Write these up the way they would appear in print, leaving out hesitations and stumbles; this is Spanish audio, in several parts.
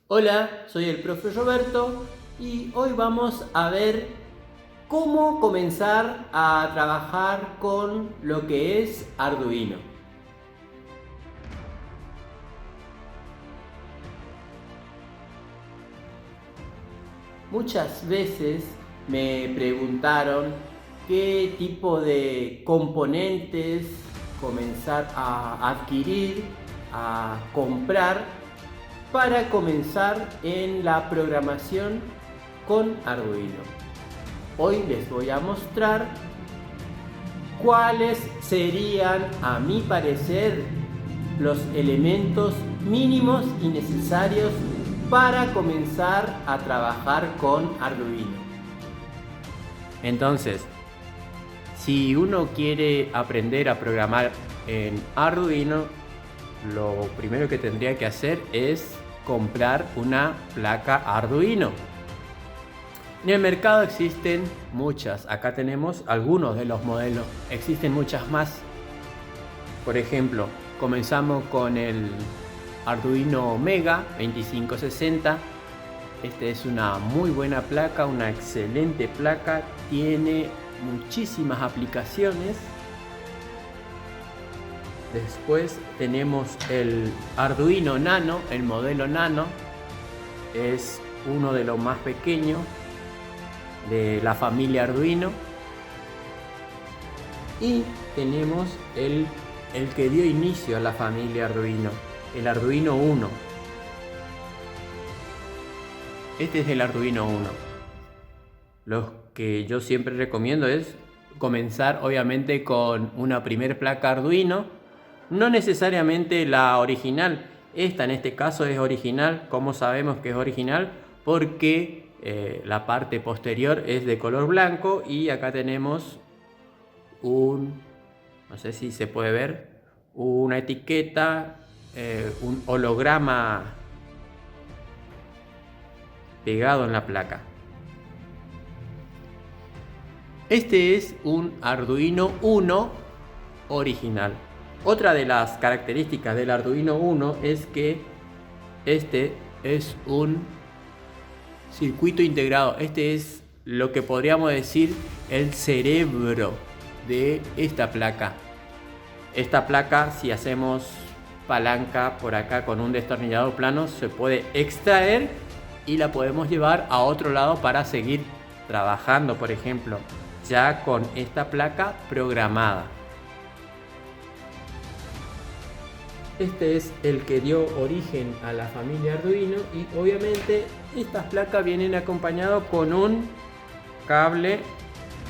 Hola, soy el profe Roberto y hoy vamos a ver cómo comenzar a trabajar con lo que es Arduino. Muchas veces me preguntaron qué tipo de componentes comenzar a adquirir, a comprar para comenzar en la programación con Arduino. Hoy les voy a mostrar cuáles serían, a mi parecer, los elementos mínimos y necesarios para comenzar a trabajar con Arduino. Entonces, si uno quiere aprender a programar en Arduino, lo primero que tendría que hacer es comprar una placa Arduino. En el mercado existen muchas, acá tenemos algunos de los modelos, existen muchas más. Por ejemplo, comenzamos con el Arduino Mega 2560. Esta es una muy buena placa, una excelente placa, tiene muchísimas aplicaciones. Después tenemos el Arduino Nano, el modelo Nano, es uno de los más pequeños de la familia Arduino. Y tenemos el que dio inicio a la familia Arduino, el Arduino Uno. Este es el Arduino Uno. Lo que yo siempre recomiendo es comenzar obviamente con una primer placa Arduino, no necesariamente la original. Esta en este caso es original. ¿Cómo sabemos que es original? Porque la parte posterior es de color blanco y acá tenemos no sé si se puede ver, una etiqueta, un holograma pegado en la placa. Este es un Arduino Uno original. Otra de las características del Arduino Uno es que este es un circuito integrado. Este es lo que podríamos decir el cerebro de esta placa. Esta placa, si hacemos palanca por acá con un destornillador plano, se puede extraer y la podemos llevar a otro lado para seguir trabajando, por ejemplo, ya con esta placa programada. Este es el que dio origen a la familia Arduino y obviamente estas placas vienen acompañadas con un cable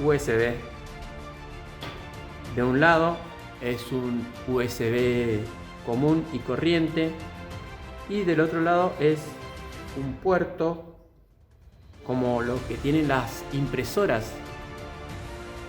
USB. De un lado es un USB común y corriente y del otro lado es un puerto como los que tienen las impresoras.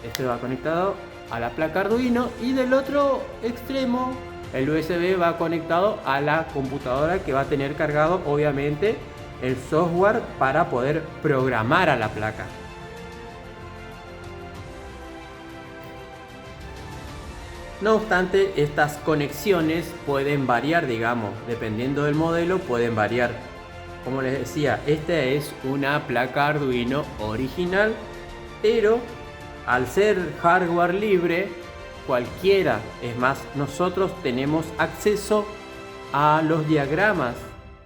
Este va conectado a la placa Arduino y del otro extremo el USB va conectado a la computadora que va a tener cargado obviamente el software para poder programar a la placa. No obstante, estas conexiones pueden variar, digamos, dependiendo del modelo pueden variar. Como les decía, esta es una placa Arduino original, pero al ser hardware libre, cualquiera, es más, nosotros tenemos acceso a los diagramas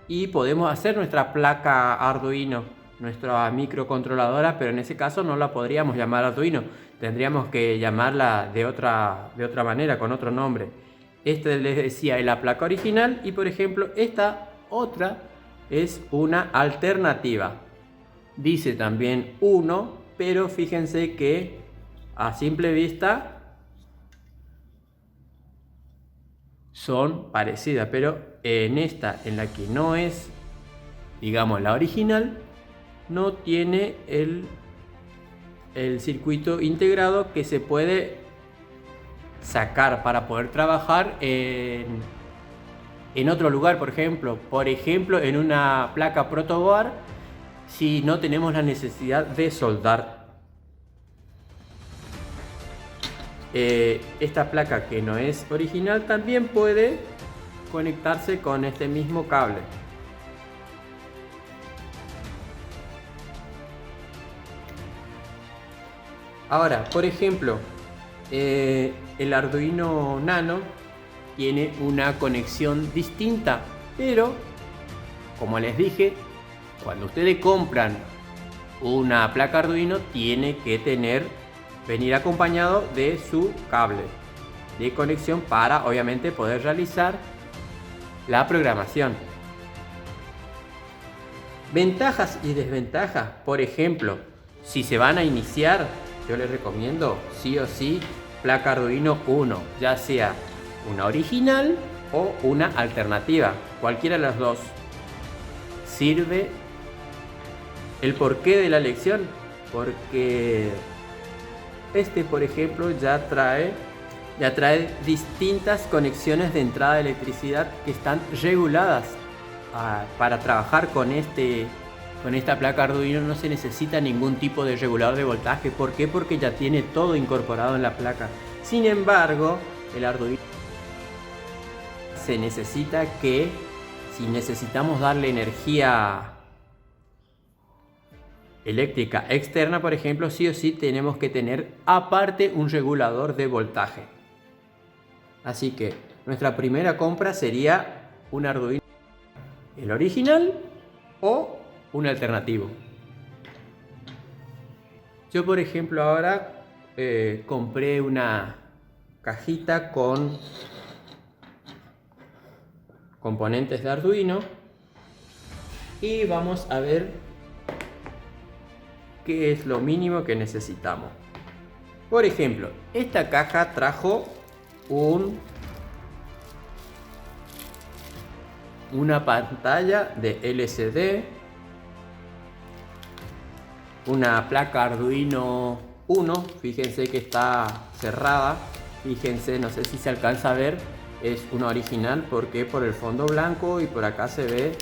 y podemos hacer nuestra placa Arduino, nuestra microcontroladora, pero en ese caso no la podríamos llamar Arduino, tendríamos que llamarla de otra manera, con otro nombre. Esta les decía es la placa original y por ejemplo esta otra es una alternativa. Dice también 1, pero fíjense que a simple vista son parecidas, pero en esta, en la que no es, digamos, la original, no tiene el circuito integrado que se puede sacar para poder trabajar en otro lugar, por ejemplo, en una placa protoboard, si no tenemos la necesidad de soldar. Esta placa que no es original también puede conectarse con este mismo cable. Ahora, por ejemplo, el Arduino Nano tiene una conexión distinta, pero como les dije, cuando ustedes compran una placa Arduino tiene que venir acompañado de su cable de conexión para obviamente poder realizar la programación. Ventajas y desventajas, por ejemplo, si se van a iniciar, yo les recomiendo sí o sí placa Arduino 1, ya sea una original o una alternativa, cualquiera de las dos. Sirve. El porqué de la elección, porque por ejemplo ya trae distintas conexiones de entrada de electricidad que están reguladas. Para trabajar con esta placa Arduino no se necesita ningún tipo de regulador de voltaje. ¿Por qué? Porque ya tiene todo incorporado en la placa. Sin embargo, el Arduino se necesita que, si necesitamos darle energía eléctrica externa, por ejemplo, sí o sí tenemos que tener aparte un regulador de voltaje. Así que nuestra primera compra sería un Arduino, el original o un alternativo. Yo, por ejemplo, ahora compré una cajita con componentes de Arduino y vamos a ver qué es lo mínimo que necesitamos. Por ejemplo, esta caja trajo una pantalla de LCD, una placa Arduino 1, fíjense que está cerrada, fíjense, no sé si se alcanza a ver, es una original porque por el fondo blanco y por acá se ve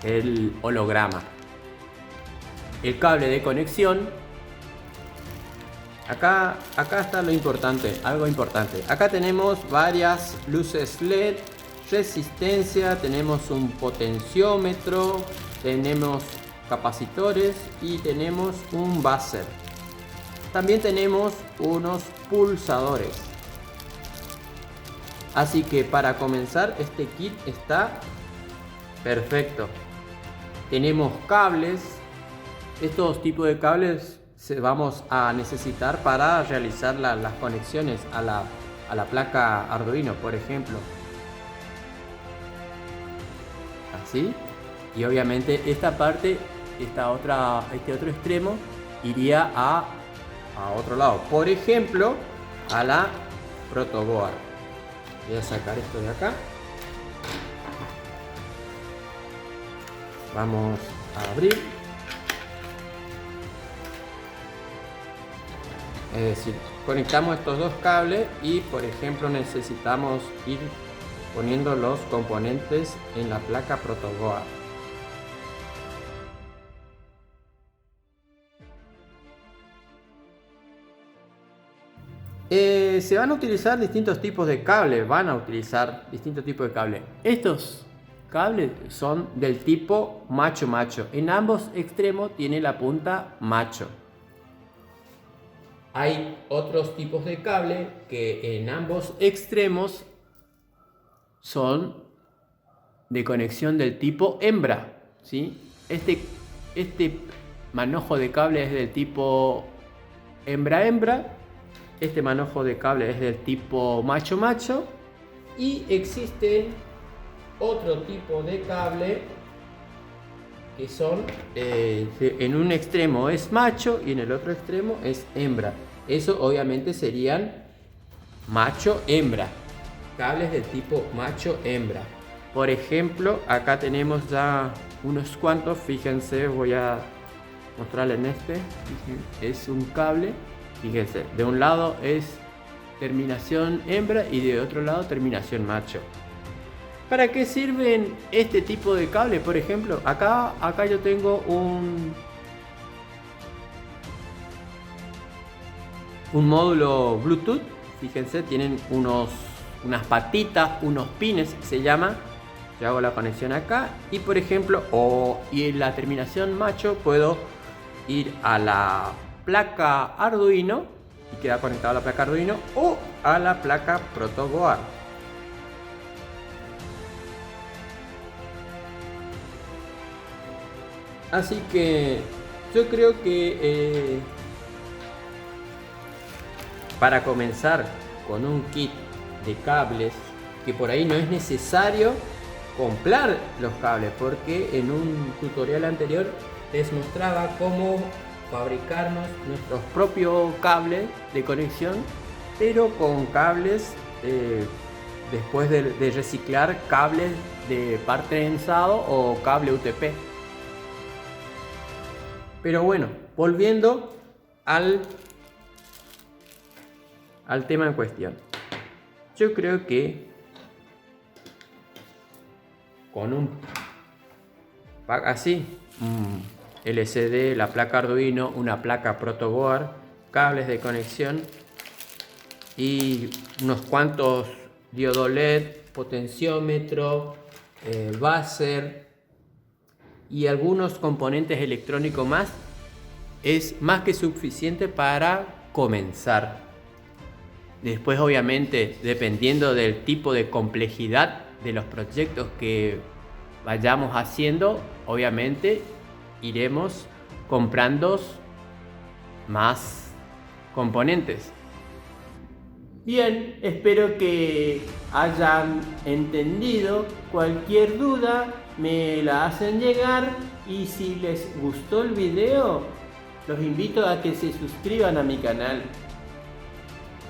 el holograma. El cable de conexión. Acá está lo importante, algo importante. Acá tenemos varias luces LED, resistencia, tenemos un potenciómetro, tenemos capacitores y tenemos un buzzer. También tenemos unos pulsadores. Así que para comenzar, este kit está perfecto. Tenemos cables. Estos tipos de cables vamos a necesitar para realizar las conexiones a la placa Arduino, por ejemplo. Así. Y obviamente esta parte, este otro extremo iría a otro lado. Por ejemplo, a la protoboard. Voy a sacar esto de acá. Vamos a abrir. Es decir, conectamos estos dos cables y, por ejemplo, necesitamos ir poniendo los componentes en la placa protoboard. Se van a utilizar distintos tipos de cables. Estos cables son del tipo macho-macho. En ambos extremos tiene la punta macho. Hay otros tipos de cable que en ambos extremos son de conexión del tipo hembra, ¿sí? Este manojo de cable es del tipo hembra-hembra. Este manojo de cable es del tipo macho-macho. Y existen otro tipo de cable que son en un extremo es macho y en el otro extremo es hembra. Eso obviamente serían macho-hembra, cables del tipo macho-hembra. Por ejemplo, acá tenemos ya unos cuantos. Fíjense, voy a mostrarles en este. Es un cable, fíjense, de un lado es terminación hembra y de otro lado terminación macho. ¿Para qué sirven este tipo de cable? Por ejemplo, acá yo tengo un módulo Bluetooth. Fíjense, tienen unas patitas, unos pines se llama. Yo hago la conexión acá y, por ejemplo, y en la terminación macho puedo ir a la placa Arduino y queda conectado a la placa Arduino o a la placa ProtoBoard. Así que yo creo que para comenzar con un kit de cables, que por ahí no es necesario comprar los cables, porque en un tutorial anterior les mostraba cómo fabricarnos nuestros propios cables de conexión, pero con cables después de reciclar cables de par trenzado o cable UTP. Pero bueno, volviendo al tema en cuestión, yo creo que con un pack así, LCD, la placa Arduino, una placa ProtoBoard, cables de conexión y unos cuantos diodos LED, potenciómetro, buzzer y algunos componentes electrónicos más, es más que suficiente para comenzar. Después, obviamente, dependiendo del tipo de complejidad de los proyectos que vayamos haciendo, obviamente iremos comprando más componentes. Bien, espero que hayan entendido. Cualquier duda me la hacen llegar, y si les gustó el video, los invito a que se suscriban a mi canal.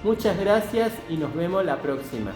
Muchas gracias y nos vemos la próxima.